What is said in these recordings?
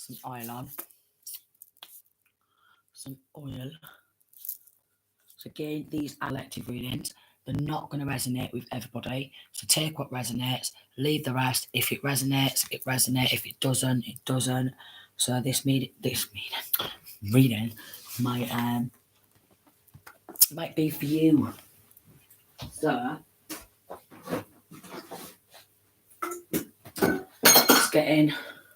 some oil on. Some oil. So again, these are collective readings. They're not going to resonate with everybody. So take what resonates, leave the rest. If it resonates, it resonates. If it doesn't, it doesn't. So this reading might be for you. So let's get in.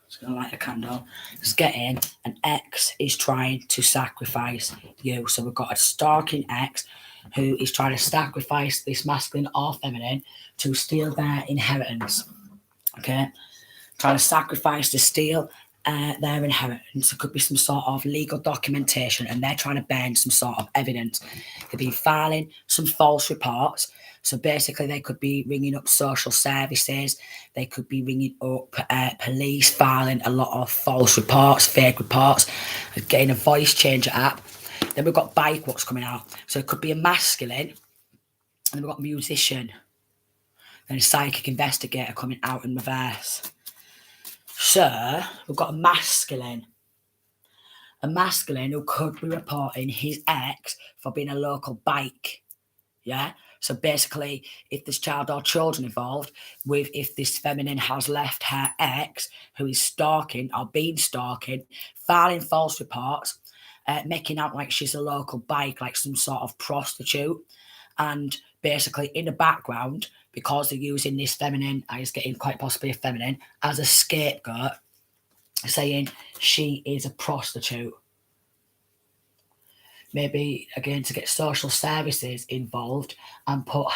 Just gonna light a candle. Let's get in. An ex is trying to sacrifice you. So we've got a stalking ex who is trying to sacrifice this masculine or feminine to steal their inheritance. Okay, trying to sacrifice to steal their inheritance. It could be some sort of legal documentation, and they're trying to burn some sort of evidence. They've been filing some false reports. So basically, they could be ringing up social services. They could be ringing up police, filing a lot of false reports, fake reports, getting a voice changer app. Then we've got bike what's coming out. So it could be a masculine, and then we've got musician, and a psychic investigator coming out in reverse. So we've got a masculine who could be reporting his ex for being a local bike. Yeah. So basically, if there's child or children involved, if this feminine has left her ex who is stalking or been stalking, filing false reports, making out like she's a local bike, like some sort of prostitute, and basically in the background, because they're using this feminine, is getting quite possibly a feminine, as a scapegoat, saying she is a prostitute. Maybe, again, to get social services involved and put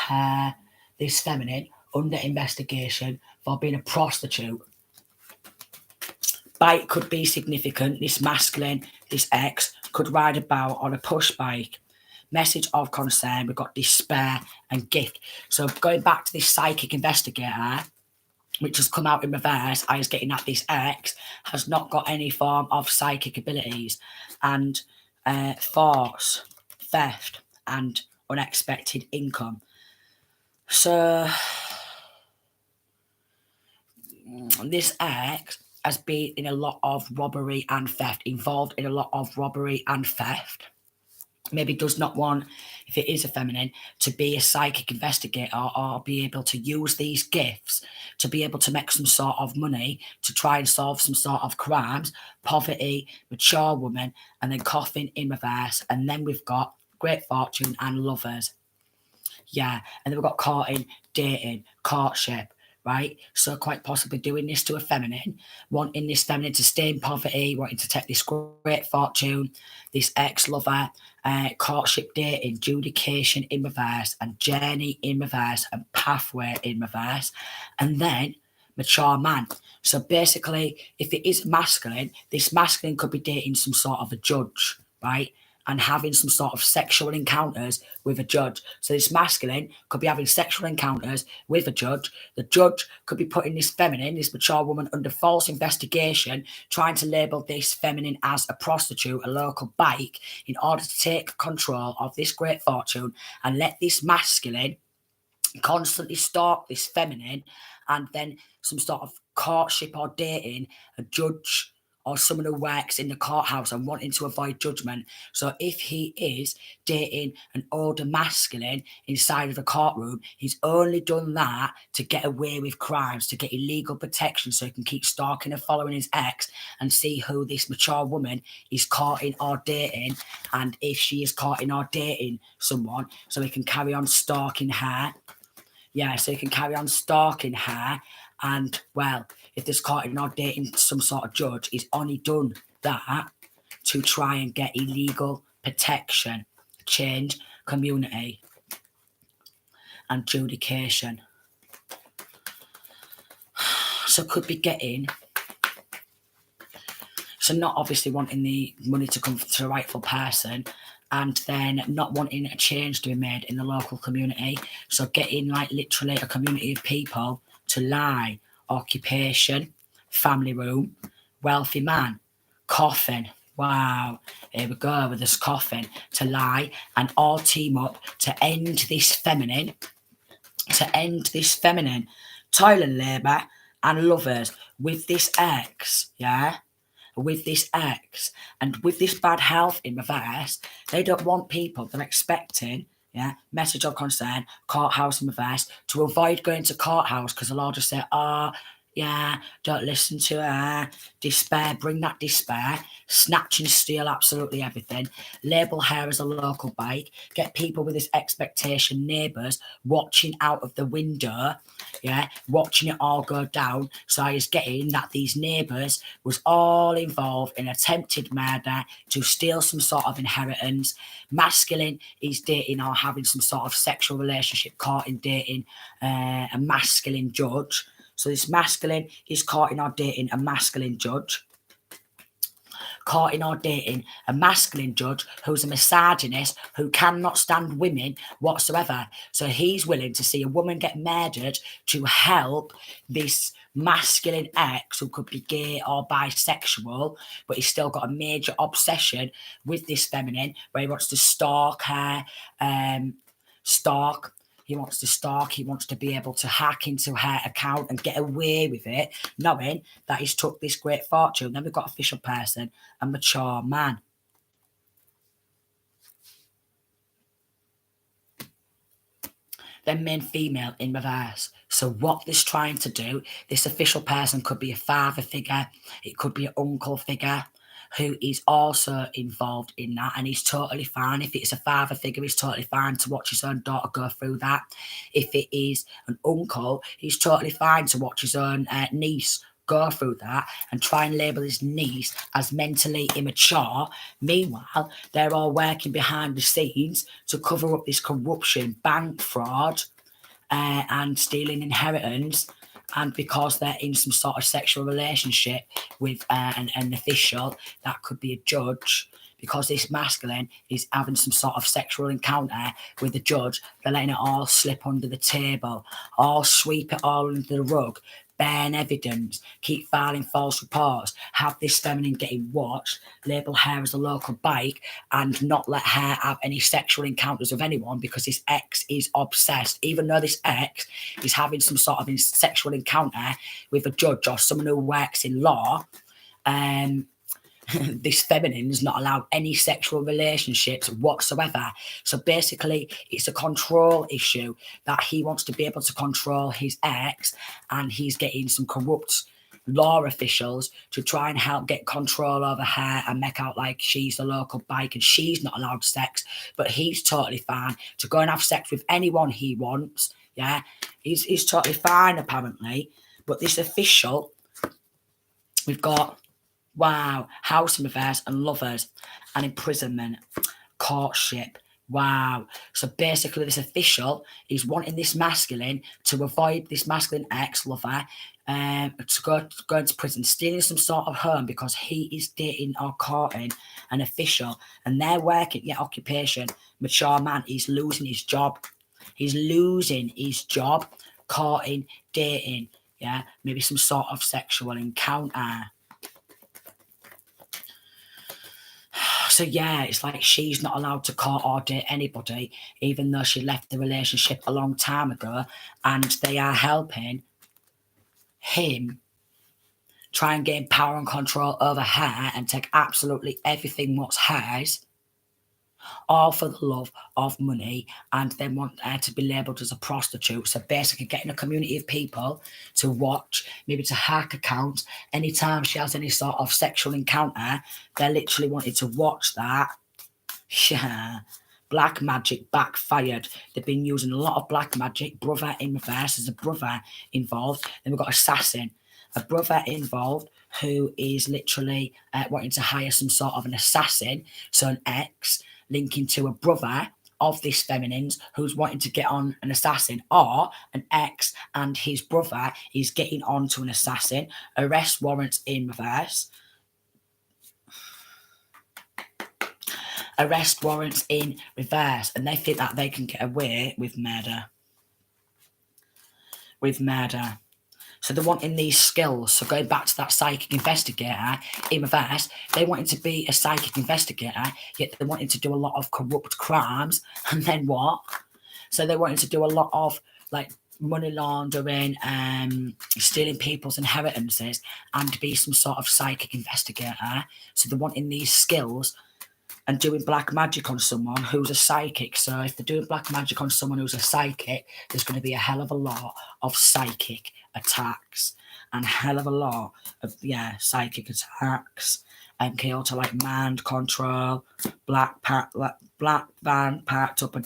this feminine, under investigation for being a prostitute. Bike could be significant. This masculine, this ex, could ride about on a push bike. Message of concern, we've got despair and gift. So going back to this psychic investigator, which has come out in reverse, I was getting at this ex has not got any form of psychic abilities, and force, theft, and unexpected income. So this ex has been in a lot of robbery and theft, involved in a lot of robbery and theft. Maybe does not want, if it is a feminine, to be a psychic investigator or be able to use these gifts to be able to make some sort of money to try and solve some sort of crimes, poverty, mature woman, and then coffin in reverse. And then we've got great fortune and lovers. Yeah, and then we've got courting, dating, courtship, right? So quite possibly doing this to a feminine, wanting this feminine to stay in poverty, wanting to take this great fortune, this ex-lover, courtship, dating, judication in reverse, and journey in reverse, and pathway in reverse, and then mature man. So basically, if it is masculine, this masculine could be dating some sort of a judge, right? And having some sort of sexual encounters with a judge. So this masculine could be having sexual encounters with a judge. The judge could be putting this feminine, this mature woman, under false investigation, trying to label this feminine as a prostitute, a local bike, in order to take control of this great fortune and let this masculine constantly stalk this feminine, and then some sort of courtship or dating a judge or someone who works in the courthouse and wanting to avoid judgment. So if he is dating an older masculine inside of a courtroom, he's only done that to get away with crimes, to get illegal protection, so he can keep stalking and following his ex and see who this mature woman is courting or dating, and if she is courting or dating someone, so he can carry on stalking her. Yeah, so he can carry on stalking her. And, well, if there's courting or dating some sort of judge, he's only done that to try and get illegal protection, change community, and judication. So could be getting... So not obviously wanting the money to come to the rightful person, and then not wanting a change to be made in the local community. So getting like literally a community of people to lie, occupation, family room, wealthy man, coffin. Wow, here we go with this coffin, to lie, and all team up to end this feminine, toil and labour and lovers with this ex, yeah? with this ex and with this bad health in reverse. They don't want people, they're expecting, yeah, message of concern, courthouse in reverse, to avoid going to courthouse because they'll all just say, oh, yeah, don't listen to her, despair, bring that despair, snatch and steal absolutely everything, label her as a local bike, get people with this expectation, neighbours, watching out of the window, yeah, watching it all go down. So I was getting that these neighbours was all involved in attempted murder to steal some sort of inheritance. Masculine is dating or having some sort of sexual relationship, caught in dating a masculine judge. So this masculine is caught in or dating a masculine judge. Caught in or dating a masculine judge who's a misogynist who cannot stand women whatsoever. So he's willing to see a woman get murdered to help this masculine ex who could be gay or bisexual, but he's still got a major obsession with this feminine where he wants to stalk her, he wants to stalk, he wants to be able to hack into her account and get away with it, knowing that he's took this great fortune. Then we've got official person, a mature man. Then men, female in reverse. So what this trying to do, this official person could be a father figure, it could be an uncle figure, who is also involved in that, and he's totally fine. If it's a father figure, he's totally fine to watch his own daughter go through that. If it is an uncle, he's totally fine to watch his own niece go through that and try and label his niece as mentally immature. Meanwhile, they're all working behind the scenes to cover up this corruption, bank fraud, and stealing inheritance. And because they're in some sort of sexual relationship with an official, that could be a judge, because this masculine is having some sort of sexual encounter with the judge, they're letting it all slip under the table, all sweep it all under the rug, burn evidence, keep filing false reports, have this feminine getting watched, label her as a local bike, and not let her have any sexual encounters with anyone because this ex is obsessed. Even though this ex is having some sort of sexual encounter with a judge or someone who works in law, this feminine is not allowed any sexual relationships whatsoever. So basically, it's a control issue that he wants to be able to control his ex, and he's getting some corrupt law officials to try and help get control over her and make out like she's the local bike and she's not allowed sex, but he's totally fine to go and have sex with anyone he wants. Yeah, he's totally fine apparently. But this official, we've got, wow, house in reverse and lovers and imprisonment, courtship. Wow. So basically this official is wanting this masculine to avoid this masculine ex-lover, to go into prison, stealing some sort of home because he is dating or courting an official, and they're working at occupation. Mature man, he's losing his job. He's losing his job, courting, dating, yeah, maybe some sort of sexual encounter. So yeah, it's like she's not allowed to court or date anybody, even though she left the relationship a long time ago, and they are helping him try and gain power and control over her and take absolutely everything what's hers, all for the love of money, and then want her to be labelled as a prostitute. So basically getting a community of people to watch, maybe to hack accounts, anytime she has any sort of sexual encounter, they're literally wanting to watch that. Yeah. Black magic backfired. They've been using a lot of black magic. Brother in reverse, there's a brother involved. Then we've got assassin, a brother involved who is literally wanting to hire some sort of an assassin, so an ex linking to a brother of this feminine's who's wanting to get on an assassin, or an ex and his brother is getting on to an assassin. Arrest warrants in reverse. Arrest warrants in reverse, and they think that they can get away with murder. So they're wanting these skills. So going back to that psychic investigator in reverse, they wanted to be a psychic investigator, yet they wanted to do a lot of corrupt crimes. And then what? So they wanted to do a lot of like money laundering, stealing people's inheritances, and be some sort of psychic investigator. So they're wanting these skills and doing black magic on someone who's a psychic. So if they're doing black magic on someone who's a psychic, there's going to be a hell of a lot of psychic attacks and a hell of a lot of psychic attacks. MKO to like mind control, black van parked up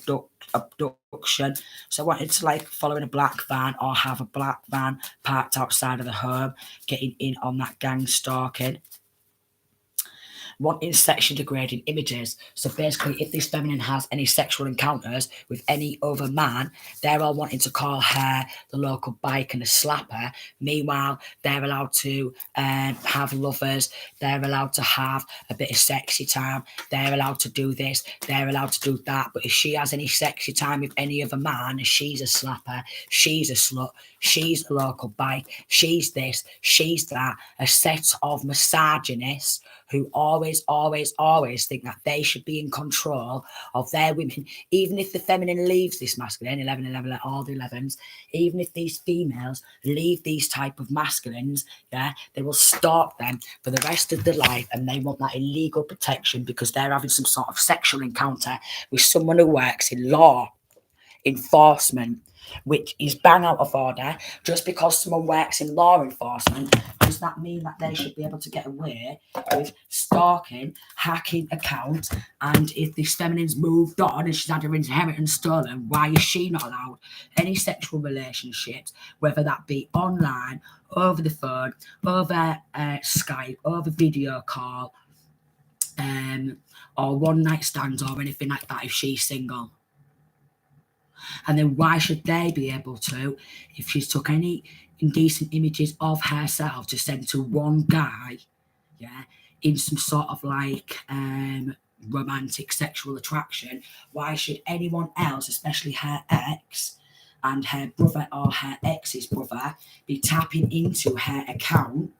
abduction. So I wanted to like follow in a black van or have a black van parked outside of the home, getting in on that gang stalking. Wanting sexually degrading images. So basically, if this feminine has any sexual encounters with any other man, they're all wanting to call her the local bike and a slapper. Meanwhile, they're allowed to have lovers. They're allowed to have a bit of sexy time. They're allowed to do this. They're allowed to do that. But if she has any sexy time with any other man, she's a slapper. She's a slut. She's a local bike. She's this. She's that. A set of misogynists who always think that they should be in control of their women, even if the feminine leaves this masculine, 11, all the 11s, even if these females leave these type of masculines, they will stalk them for the rest of their life, and they want that illegal protection because they're having some sort of sexual encounter with someone who works in law enforcement, which is bang out of order. Just because someone works in law enforcement, does that mean that they should be able to get away with stalking, hacking accounts? And if this feminine's moved on and she's had her inheritance stolen, why is she not allowed any sexual relationships, whether that be online, over the phone, over Skype, over video call, or one night stands or anything like that if she's single? And then why should they be able to, if she's took any indecent images of herself to send to one guy, in some sort of like romantic sexual attraction, why should anyone else, especially her ex and her brother or her ex's brother, be tapping into her account,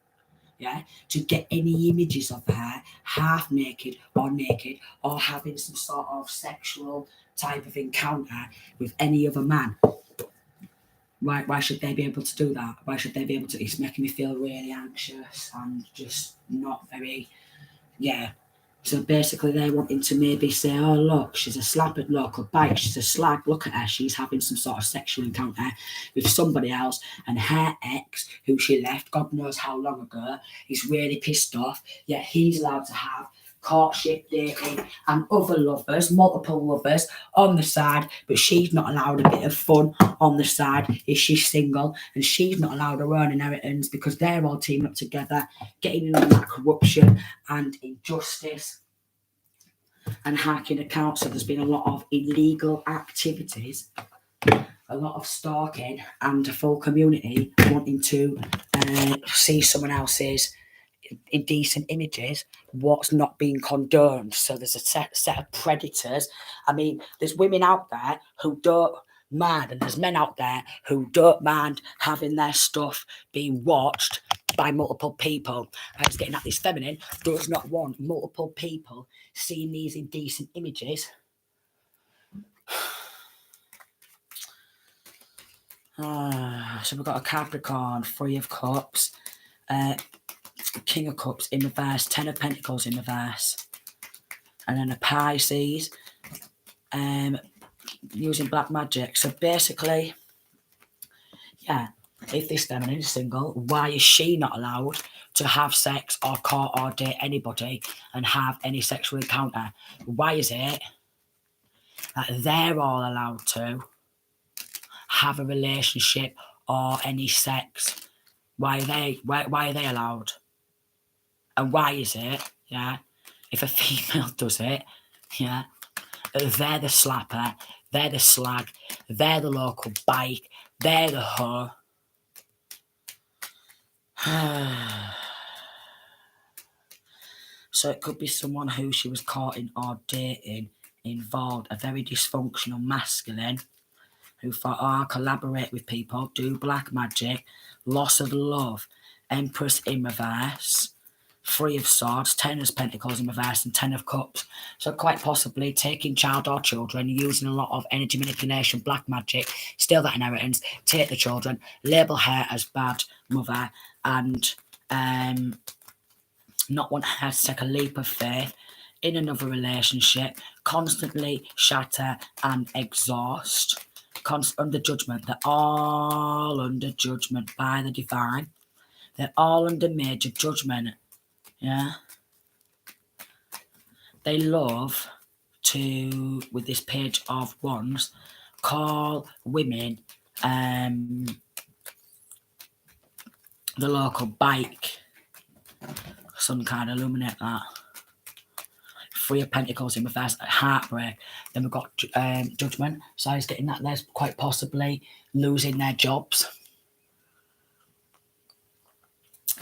to get any images of her half naked or having some sort of sexual type of encounter with any other man? Why should they be able to do that? Why should they be able to? It's making me feel really anxious and just not very, So basically they're wanting to maybe say, oh look, she's a slap at local bike, she's a slag, look at her, she's having some sort of sexual encounter with somebody else, and her ex, who she left God knows how long ago, is really pissed off, yet he's allowed to have courtship, dating, and other lovers, multiple lovers on the side, but she's not allowed a bit of fun on the side if she's single, and she's not allowed her own inheritance because they're all teaming up together, getting in on that corruption and injustice and hacking accounts. So there's been a lot of illegal activities, a lot of stalking, and a full community wanting to see someone else's indecent images, what's not being condoned. So there's a set of predators. I mean, there's women out there who don't mind, and there's men out there who don't mind having their stuff being watched by multiple people. And it's getting at this feminine does not want multiple people seeing these indecent images. So we've got a Capricorn, 3 of Cups, King of Cups in reverse, 10 of Pentacles in reverse, and then a Pisces using black magic. So basically, if this feminine is single, why is she not allowed to have sex or court or date anybody and have any sexual encounter? Why is it that they're all allowed to have a relationship or any sex? Why are they allowed? And why is it, if a female does it, they're the slapper, they're the slag, they're the local bike, they're the hoe. So it could be someone who she was courting or dating involved a very dysfunctional masculine who thought, I'll collaborate with people, do black magic, loss of love, Empress in reverse, Three of Swords, 10 of Pentacles in reverse, and 10 of Cups. So quite possibly taking child or children, using a lot of energy manipulation, black magic, steal that inheritance, take the children, label her as bad mother, and not want her to take a leap of faith in another relationship, constantly shatter and exhaust, under judgment. They're all under judgment by the divine. They're all under major judgment. Yeah. They love to, with this Page of Wands, call women the local bike. Some kind of illuminate that. Three of Pentacles in reverse, heartbreak. Then we've got judgment. So he's getting that. There's quite possibly losing their jobs.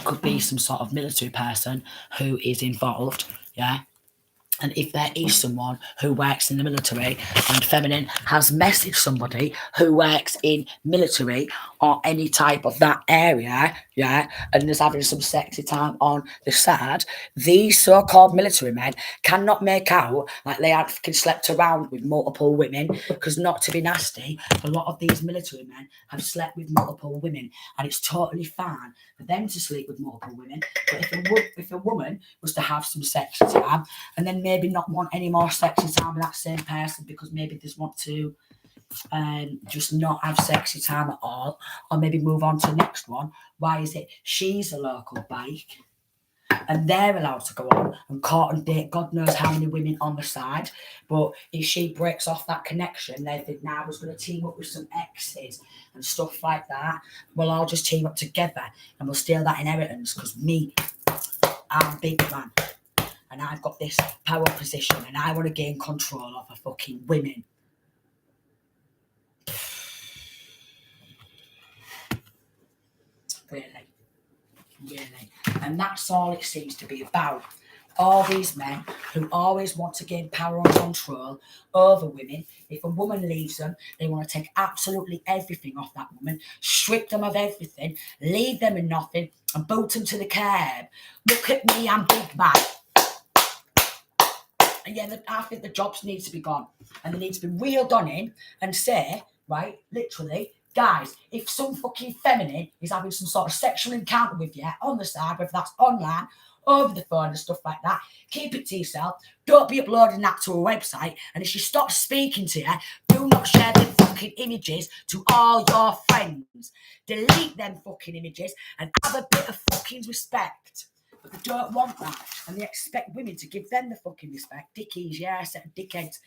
Could be some sort of military person who is involved. Yeah. And if there is someone who works in the military and feminine has messaged somebody who works in military or any type of that area, yeah, and is having some sexy time on the side, these so-called military men cannot make out like they have slept around with multiple women, because not to be nasty, a lot of these military men have slept with multiple women, and it's totally fine for them to sleep with multiple women. But if a woman was to have some sexy time and then maybe not want any more sexy time with that same person because maybe they just want to just not have sexy time at all, or maybe move on to the next one, why is it she's a local bike and they're allowed to go on and court and date God knows how many women on the side? But if she breaks off that connection, they think now we're going to team up with some exes and stuff like that. We'll all just team up together and we'll steal that inheritance because I'm a big man and I've got this power position and I want to gain control over fucking women. Really. And that's all it seems to be about. All these men who always want to gain power and control over women. If a woman leaves them, they want to take absolutely everything off that woman, strip them of everything, leave them in nothing, and boot them to the curb. Look at me, I'm big man. And yeah, I think the jobs need to be gone. And they need to be reeled on in and say, right, literally, guys, if some fucking feminine is having some sort of sexual encounter with you on the side, whether that's online, over the phone and stuff like that, keep it to yourself. Don't be uploading that to a website. And if she stops speaking to you, do not share them fucking images to all your friends. Delete them fucking images and have a bit of fucking respect. But they don't want that. And they expect women to give them the fucking respect. Dickies, yeah, a set of dickheads.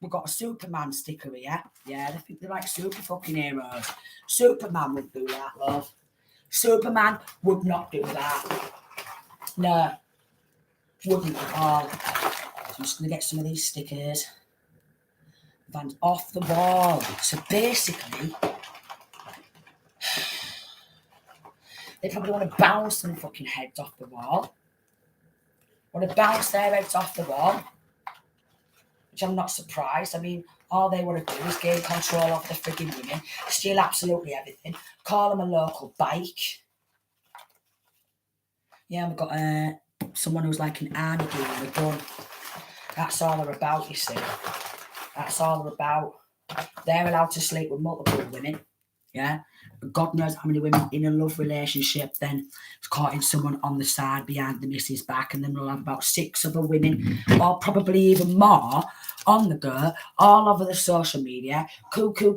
We've got a Superman sticker here. Yeah, they think they're like super fucking heroes. Superman would do that, love. Superman would not do that. No, wouldn't at all. So I'm just going to get some of these stickers. And off the wall. So basically, they probably want to bounce some fucking heads off the wall. Want to bounce their heads off the wall. Which I'm not surprised. I mean, all they want to do is gain control of the frigging women, steal absolutely everything, call them a local bike. Yeah, we've got someone who's like an army dude with a gun. That's all they're about, you see. That's all they're about. They're allowed to sleep with multiple women. Yeah. God knows how many women in a love relationship then courting someone on the side behind the missus back, and then we'll have about 6 other women, or probably even more, on the go, all over the social media, cuckoo,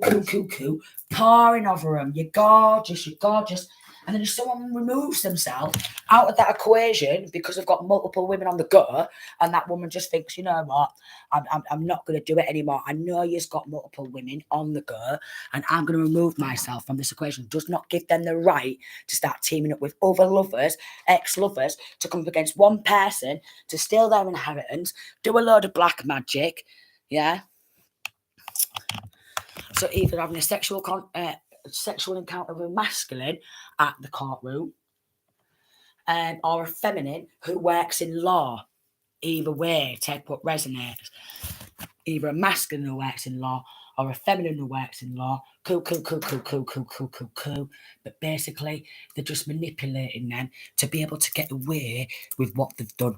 pouring over them. You're gorgeous. And then if someone removes themselves out of that equation because they've got multiple women on the go, and that woman just thinks, you know what, I'm not going to do it anymore. I know you've got multiple women on the go, and I'm going to remove myself from this equation. Does not give them the right to start teaming up with other lovers, ex-lovers, to come up against one person, to steal their inheritance, do a load of black magic, yeah? So either having a sexual encounter with a masculine at the courtroom, or a feminine who works in law. Either way, take what resonates. Either a masculine who works in law or a feminine who works in law. Cool. But basically, they're just manipulating them to be able to get away with what they've done.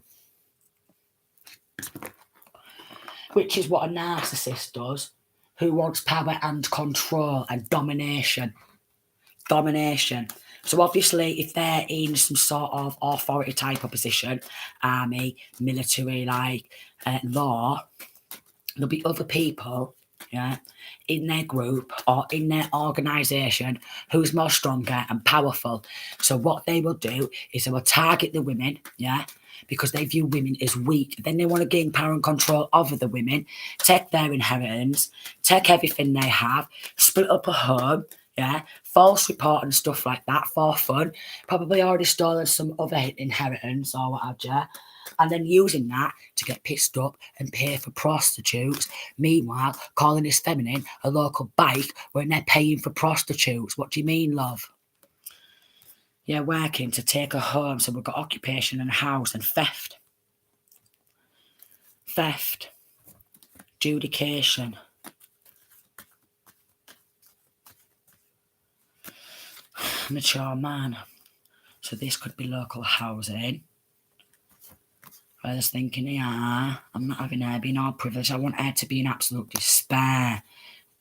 Which is what a narcissist does, who wants power and control and domination. So obviously, if they're in some sort of authority type of position, army, military, like law, there'll be other people, yeah, in their group or in their organisation who's more stronger and powerful. So what they will do is they will target the women, yeah, because they view women as weak. Then they want to gain power and control over the women, take their inheritance, take everything they have, split up a home, yeah, false report and stuff like that for fun. Probably already stolen some other inheritance or what have you. And then using that to get pissed up and pay for prostitutes. Meanwhile, calling this feminine a local bike when they're paying for prostitutes. What do you mean, love? Yeah, working to take her home. So we've got occupation and house and theft. Adjudication. Mature man. So this could be local housing. I was thinking, yeah, I'm not having her being all privileged. I want her to be in absolute despair.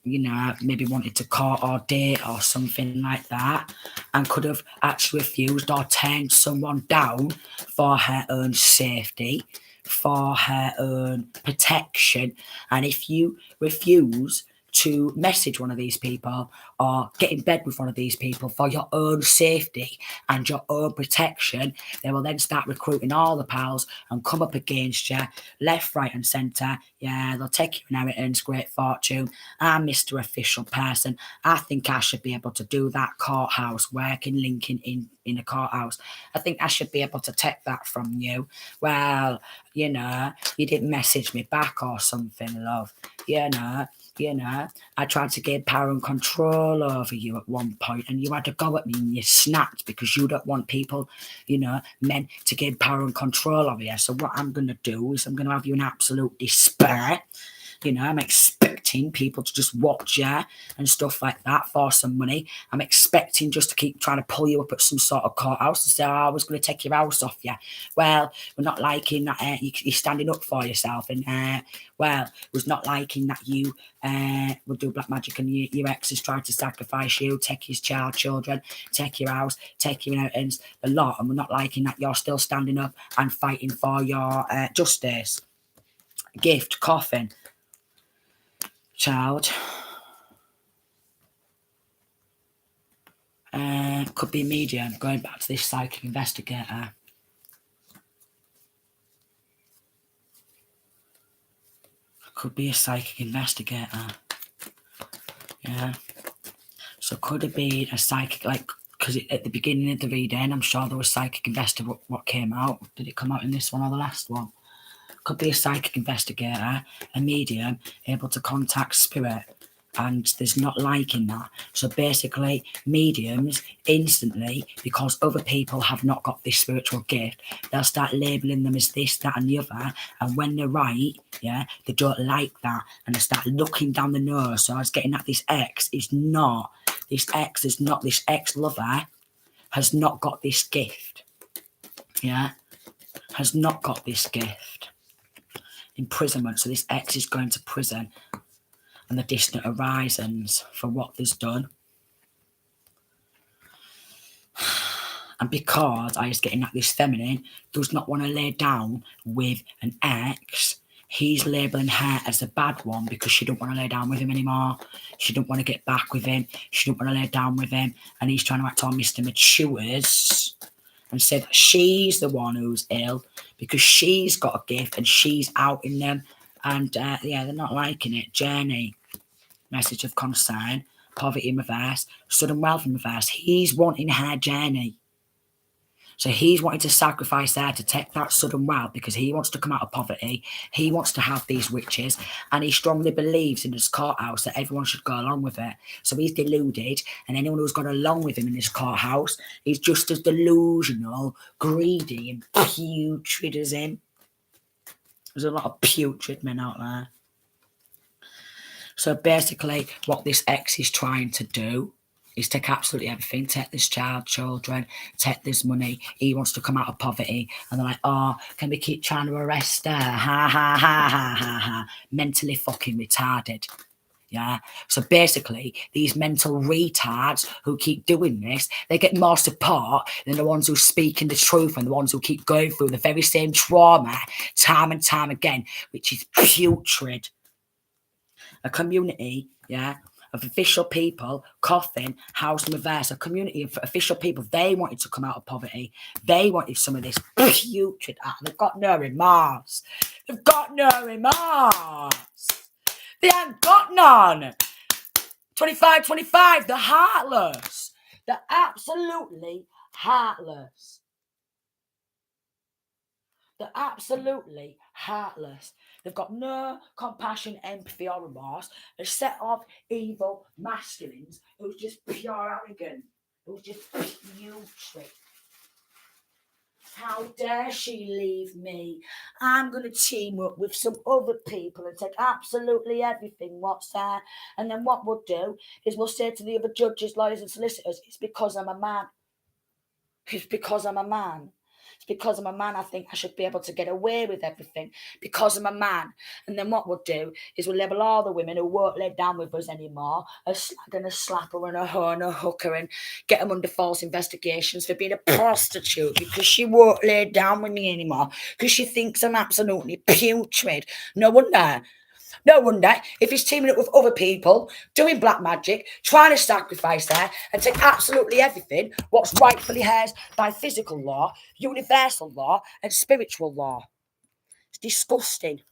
You know, maybe wanted to court or date or something like that, and could have actually refused or turned someone down for her own safety, for her own protection. And if you refuse to message one of these people or get in bed with one of these people for your own safety and your own protection, they will then start recruiting all the pals and come up against you, left, right and centre. Yeah, they'll take your inheritance, great fortune. I'm Mr. Official Person. I think I should be able to do that courthouse work in Lincoln in a courthouse. I think I should be able to take that from you. Well, you know, you didn't message me back or something, love. You know, I tried to gain power and control over you at one point, and you had to go at me and you snapped because you don't want people, you know, men to gain power and control over you. So what I'm going to do is I'm going to have you in absolute despair. You know, I'm expecting people to just watch you and stuff like that for some money. I'm expecting just to keep trying to pull you up at some sort of courthouse and say, oh, I was going to take your house off you. Well, we're not liking that you're standing up for yourself. And, well, was not liking that you would do black magic and your ex has tried to sacrifice you, take his children, take your house, take your inheritance, a lot. And we're not liking that you're still standing up and fighting for your justice. Gift, coffin. Child. Could be medium. Going back to this psychic investigator. Could be a psychic investigator. Yeah. So could it be a psychic, like, because at the beginning of the reading, I'm sure there was psychic investigator. What came out? Did it come out in this one or the last one? Could be a psychic investigator, a medium, able to contact spirit. And there's not liking that. So basically, mediums instantly, because other people have not got this spiritual gift, they'll start labeling them as this, that, and the other. And when they're right, yeah, they don't like that, and they start looking down the nose. So I was getting at this ex-lover has not got this gift. Yeah, has not got this gift. Imprisonment. So this ex is going to prison. And the distant horizons for what there's done. And because I was getting at this feminine does not want to lay down with an ex, he's labelling her as a bad one because she don't want to lay down with him anymore. She don't want to get back with him. She don't want to lay down with him. And he's trying to act all Mr. Matures and say that she's the one who's ill because she's got a gift and she's out in them. And yeah, they're not liking it. Journey, message of concern, poverty in reverse, sudden wealth in reverse. He's wanting her journey. So he's wanting to sacrifice her to take that sudden wealth because he wants to come out of poverty. He wants to have these riches. And he strongly believes in his courthouse that everyone should go along with it. So he's deluded. And anyone who's gone along with him in this courthouse is just as delusional, greedy, and putrid as him. There's a lot of putrid men out there. So basically, what this ex is trying to do is take absolutely everything, take this child, children, take this money. He wants to come out of poverty. And they're like, oh, can we keep trying to arrest her? Ha, ha, ha, ha, ha, ha. Mentally fucking retarded. Yeah. So basically, these mental retards who keep doing this, they get more support than the ones who speak in the truth and the ones who keep going through the very same trauma time and time again, which is putrid. A community, yeah, of official people, Coffin, House Reverse, a community of official people. They wanted to come out of poverty. They wanted some of this putrid art. They've got no remorse. They've got no remorse. They ain't got none. 25, they're heartless. They're absolutely heartless. They're absolutely heartless. They've got no compassion, empathy, or remorse. A set of evil masculines who's just pure arrogant, who's just putrid. How dare she leave me? I'm going to team up with some other people and take absolutely everything what's there. And then what we'll do is we'll say to the other judges, lawyers, and solicitors, it's because I'm a man. It's because I'm a man. It's because I'm a man, I think I should be able to get away with everything because I'm a man. And then what we'll do is we'll label all the women who won't lay down with us anymore, a slag and a slapper and a hoe and a hooker, and get them under false investigations for being a prostitute because she won't lay down with me anymore because she thinks I'm absolutely putrid. No wonder. No wonder if he's teaming up with other people, doing black magic, trying to sacrifice her and take absolutely everything what's rightfully hers by physical law, universal law, and spiritual law. It's disgusting.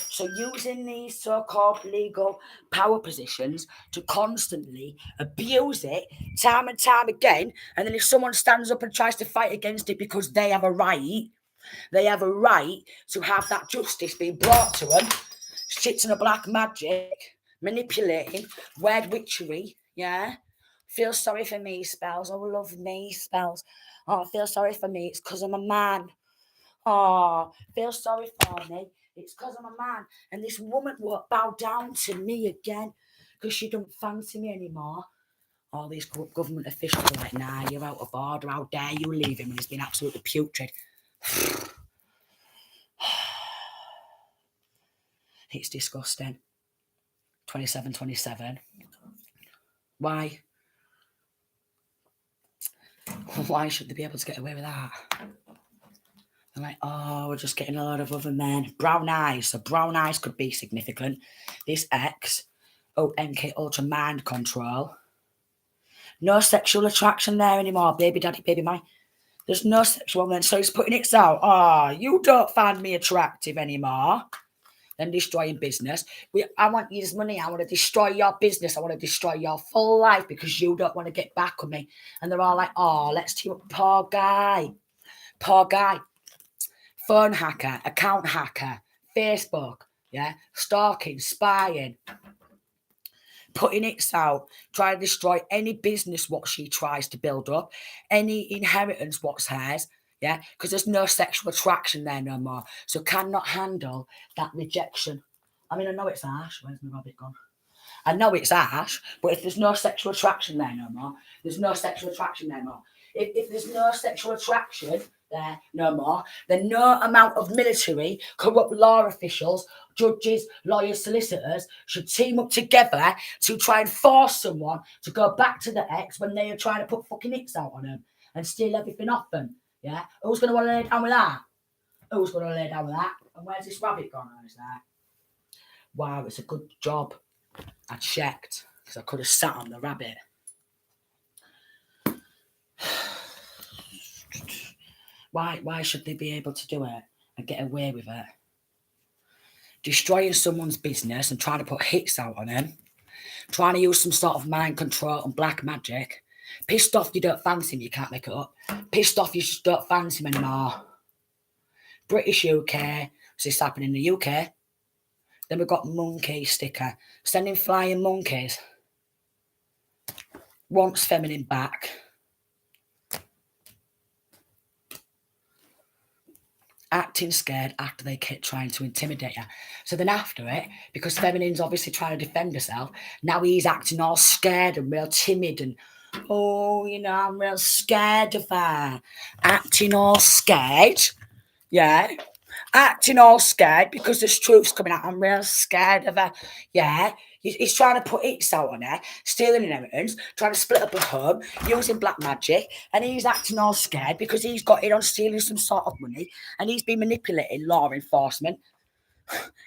So using these so-called legal power positions to constantly abuse it time and time again, and then if someone stands up and tries to fight against it because they have a right to have that justice being brought to them. Sits in a black magic, manipulating, weird witchery, yeah? Feel sorry for me spells. Oh, love me spells. Oh, feel sorry for me. It's because I'm a man. Oh, feel sorry for me. It's because I'm a man. And this woman won't bow down to me again because she don't fancy me anymore. All these government officials are like, nah, you're out of order. How dare you leave him? And he's been absolutely putrid. It's disgusting. 27. Why? Why should they be able to get away with that? They're like, oh, we're just getting a lot of other men. Brown eyes. So brown eyes could be significant. This X, NK Ultra Mind Control. No sexual attraction there anymore, baby daddy, baby mine. There's no sexual then. So he's putting it out. Oh, you don't find me attractive anymore. Then destroying business. I want your money. I want to destroy your business. I want to destroy your full life because you don't want to get back with me. And they're all like, oh, let's team up. Poor guy. Phone hacker, account hacker, Facebook, yeah, stalking, spying, putting it out, trying to destroy any business what she tries to build up, any inheritance what's hers, yeah, because there's no sexual attraction there no more. So cannot handle that rejection. I mean, I know it's harsh. Where's my rabbit gone? I know it's harsh, but if there's no sexual attraction there no more, there's no sexual attraction there more. If there's no sexual attraction there no more, then no amount of military, corrupt law officials, judges, lawyers, solicitors should team up together to try and force someone to go back to the ex when they are trying to put fucking icks out on them and steal everything off them. Yeah? Who's going to want to lay down with that? Who's going to lay down with that? And where's this rabbit gone? Oh, is that? Wow, it's a good job. I checked because I could have sat on the rabbit. Why should they be able to do it and get away with it? Destroying someone's business and trying to put hits out on them. Trying to use some sort of mind control and black magic. Pissed off you don't fancy him, you can't make it up. Pissed off you just don't fancy him anymore. British UK. So this happened in the UK. Then we've got monkey sticker. Sending flying monkeys. Wants feminine back. acting scared after they kept trying to intimidate her. So then after it, because feminine's obviously trying to defend herself, now he's acting all scared and real timid and, oh, you know, I'm real scared of her. Acting all scared, yeah. Acting all scared because there's truths coming out. I'm real scared of her, yeah. He's trying to put hits out on her, stealing inheritance, trying to split up a home, using black magic, and he's acting all scared because he's got in on stealing some sort of money, and he's been manipulating law enforcement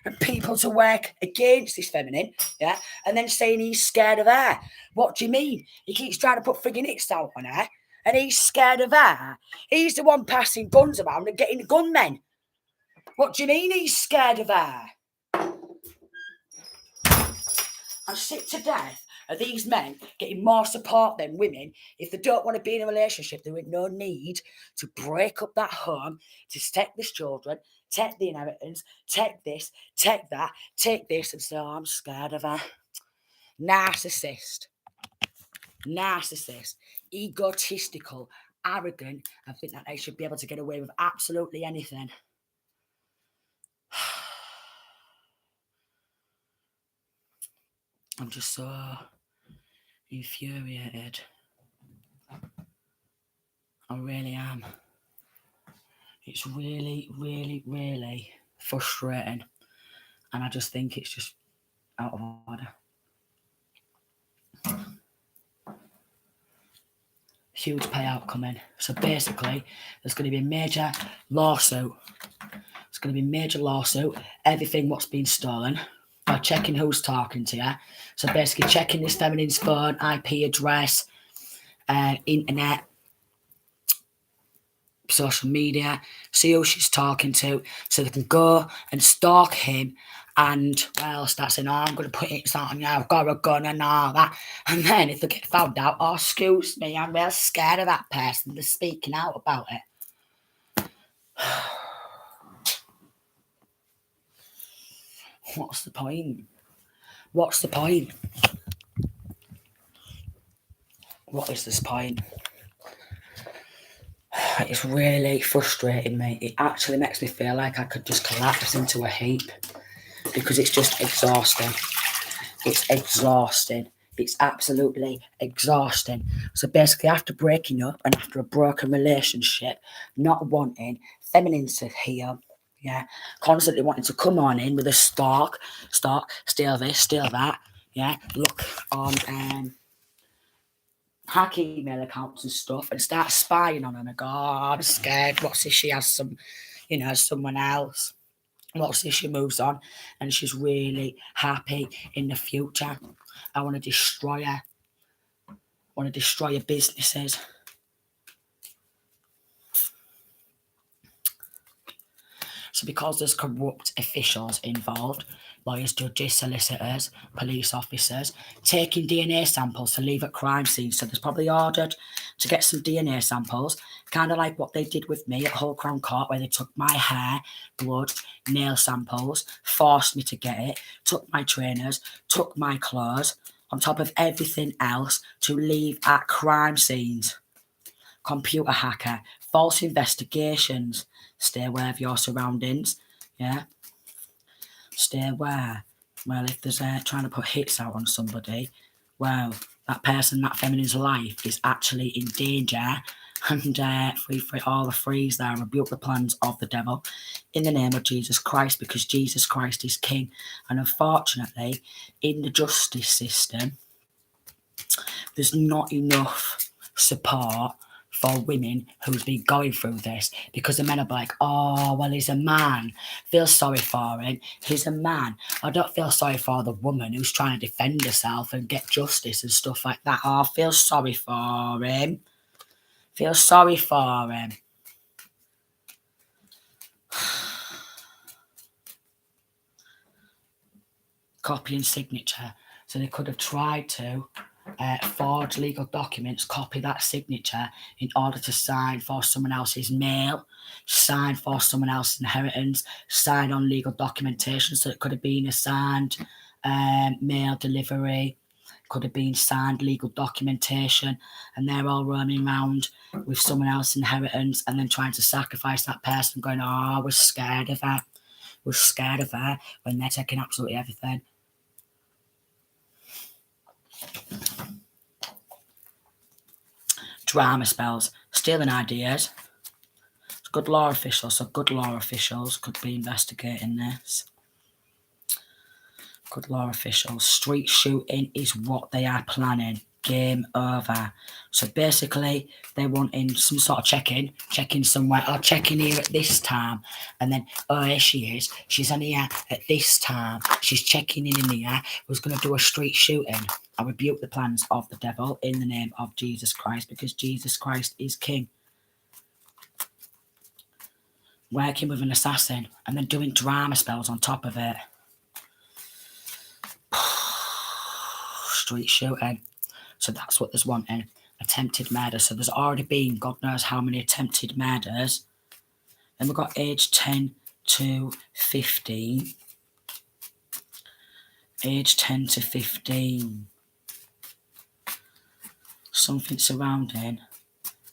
and people to work against this feminine, yeah, and then saying he's scared of her. What do you mean? He keeps trying to put frigging hits out on her, and he's scared of her. He's the one passing guns around and getting gunmen. What do you mean he's scared of her? I'm sick to death of these men getting more support than women. If they don't want to be in a relationship, there is no need to break up that home, to take the children, take the inheritance, take this, take that, take this, and say, oh, I'm scared of her. Narcissist, egotistical, arrogant. I think that they should be able to get away with absolutely anything. I'm just so infuriated. I really am. It's really, really, really frustrating. And I just think it's just out of order. Huge payout coming. So basically, there's going to be a major lawsuit. It's going to be a major lawsuit. Everything what's been stolen. By checking who's talking to you. So basically checking this feminine's phone, IP address, internet, social media, see who she's talking to, so they can go and stalk him and, well, start saying, oh, I'm going to put it on you, I've got a gun and all that. And then if they get found out, oh, excuse me, I'm real scared of that person, they're speaking out about it. What's the point? What's the point? What is this point? It's really frustrating me. It actually makes me feel like I could just collapse into a heap because it's just exhausting. It's exhausting. It's absolutely exhausting. So basically, after breaking up and after a broken relationship, not wanting feminine to hear, yeah, constantly wanting to come on in with a stalk, steal this, steal that, yeah, look on hack email accounts and stuff and start spying on her and go, oh, I'm scared. What's if she has some, someone else? What's if she moves on and she's really happy in the future? I want to destroy her. I want to destroy her businesses. So because there's corrupt officials involved, lawyers, judges, solicitors, police officers, taking DNA samples to leave at crime scenes. So there's probably ordered to get some DNA samples, kind of like what they did with me at Hull Crown Court, where they took my hair, blood, nail samples, forced me to get it, took my trainers, took my clothes, on top of everything else, to leave at crime scenes. Computer hacker, false investigations. Stay aware of your surroundings. Yeah. Stay aware. Well, if there's trying to put hits out on somebody, well, that person, that feminine's life is actually in danger. And free all the frees there, rebuke the plans of the devil in the name of Jesus Christ, because Jesus Christ is King. And unfortunately, in the justice system, there's not enough support for women who's been going through this, because the men are like, oh, well, he's a man. Feel sorry for him. He's a man. I don't feel sorry for the woman who's trying to defend herself and get justice and stuff like that. Oh, feel sorry for him. Feel sorry for him. Copy and signature. So they could have tried to forge legal documents, copy that signature in order to sign for someone else's mail, sign for someone else's inheritance, sign on legal documentation. So it could have been a signed mail delivery, Could have been signed legal documentation, and they're all roaming around with someone else's inheritance and then trying to sacrifice that person, going, oh, we're scared of her. We're scared of her, when they're taking absolutely everything. Drama spells, stealing ideas. Good law officials, so good law officials could be investigating this. Good law officials. Street shooting is what they are planning. Game over. So basically, they're wanting some sort of check-in somewhere. I'll check in here at this time. And then, oh, here she is. She's on here at this time. She's checking in here. Was going to do a street shooting. I rebuke the plans of the devil in the name of Jesus Christ, because Jesus Christ is King. Working with an assassin and then doing drama spells on top of it. Street shooting. So that's what there's wanting. Attempted murder. So there's already been God knows how many attempted murders. Then we've got age 10 to 15. Age 10 to 15. Something surrounding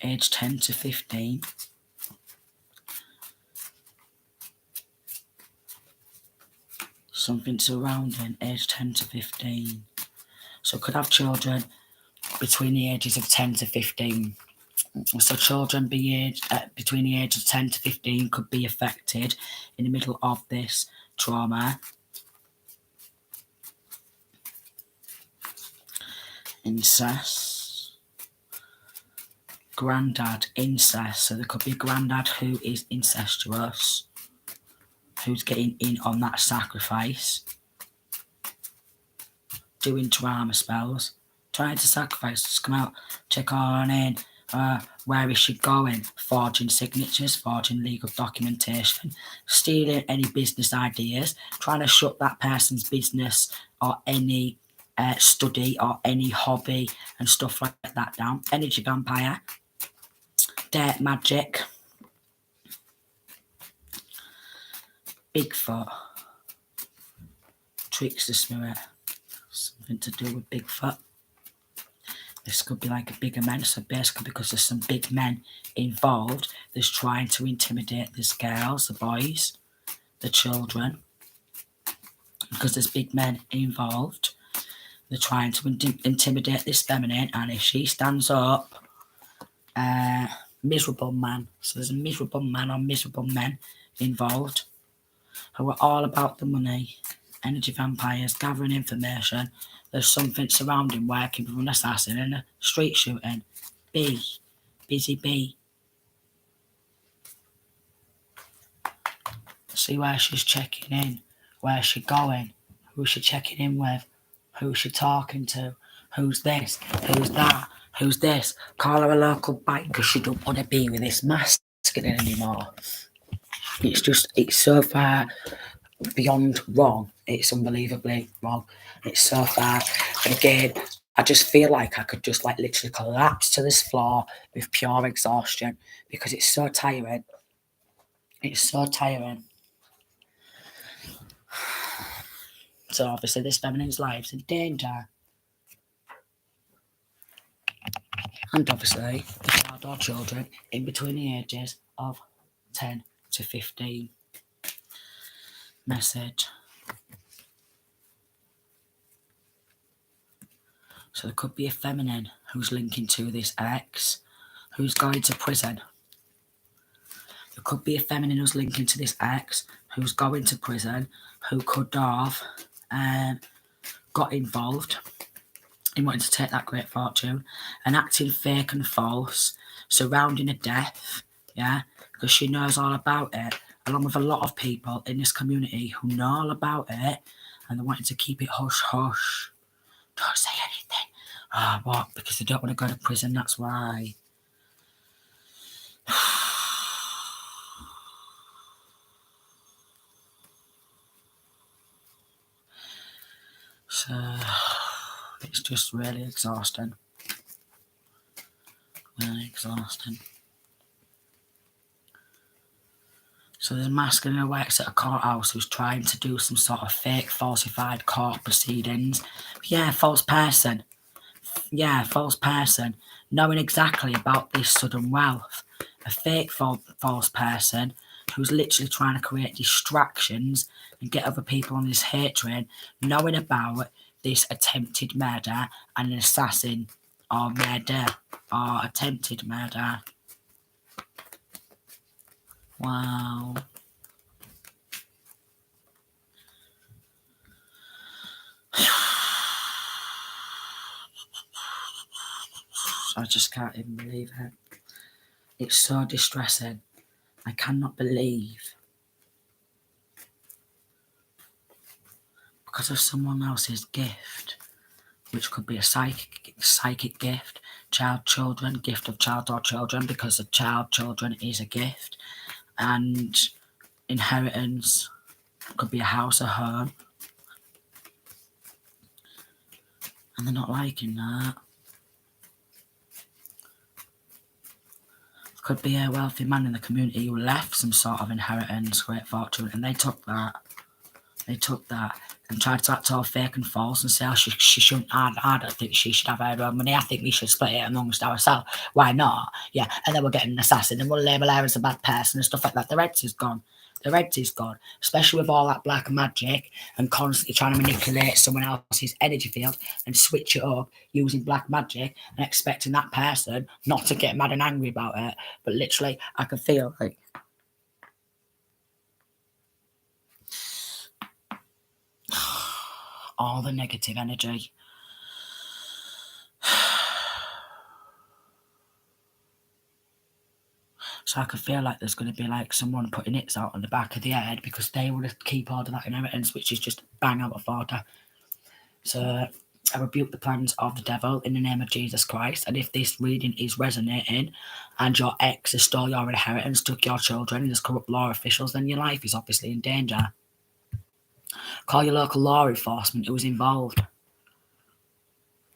age 10 to 15. Something surrounding age 10 to 15. So could have children between the ages of 10 to 15. So children between the age of 10 to 15 could be affected in the middle of this trauma. Incest. Granddad, incest. So there could be a granddad who is incestuous, who's getting in on that sacrifice. Doing drama spells. Trying to sacrifice. Just come out, check on in. Where is she going? Forging signatures, forging legal documentation, stealing any business ideas, trying to shut that person's business or any study or any hobby and stuff like that down. Energy vampire, dirt magic, Bigfoot, trickster spirit, something to do with Bigfoot. This could be like a bigger man, so basically because there's some big men involved, there's trying to intimidate these girls, the boys, the children. Because there's big men involved, they're trying to intimidate this feminine, and if she stands up, miserable man. So there's a miserable man or miserable men involved who are all about the money. Energy vampires, gathering information. There's something surrounding working with an assassin and a street shooting. B. Busy B. See where she's checking in. Where's she going? Who's she checking in with? Who's she talking to? Who's this? Who's that? Who's this? Call her a local bank because she don't want to be with this masculine anymore. It's so far beyond wrong. It's unbelievably wrong. It's so far. And again, I just feel like I could just like literally collapse to this floor with pure exhaustion because it's so tiring. It's so tiring. So obviously this feminine's life's in danger. And obviously the child or children in between the ages of 10 to 15. Message. So there could be a feminine who's linking to this ex, who's going to prison. There could be a feminine who's linking to this ex, who's going to prison, who could have got involved in wanting to take that great fortune and acting fake and false, surrounding a death, yeah, because she knows all about it, along with a lot of people in this community who know all about it, and they wanted to keep it hush-hush. Don't say anything. Ah, what? Because they don't want to go to prison, that's why. So, it's just really exhausting. Really exhausting. So So there's a masculine who works at a courthouse who's trying to do some sort of fake, falsified court proceedings. Yeah, false person. Yeah, false person. Knowing exactly about this sudden wealth. A fake false person who's literally trying to create distractions and get other people on this hate train, knowing about this attempted murder and an assassin or murder or attempted murder. Wow. I just can't even believe it. It's so distressing. I cannot believe, because of someone else's gift, which could be a psychic gift, children, gift of child or children, because a children is a gift, and inheritance could be a house, a home, and they're not liking that. Could be a wealthy man in the community who left some sort of inheritance, great fortune, and they took that. And tried to act all fake and false and say, oh, she shouldn't. I don't think she should have her own money. I think we should split it amongst ourselves. Why not? Yeah, and then we'll get an assassin and we'll label her as a bad person and stuff like that. The heads is gone. The heads is gone, especially with all that black magic and constantly trying to manipulate someone else's energy field and switch it up using black magic and expecting that person not to get mad and angry about it. But literally, I can feel like all the negative energy. So I could feel like there's going to be like someone putting it out on the back of the head because they want to keep all of that inheritance, which is just bang out of order. So I rebuke the plans of the devil in the name of Jesus Christ. And if this reading is resonating and your ex has stole your inheritance, took your children, and there's corrupt law officials, then your life is obviously in danger. Call your local law enforcement who is involved.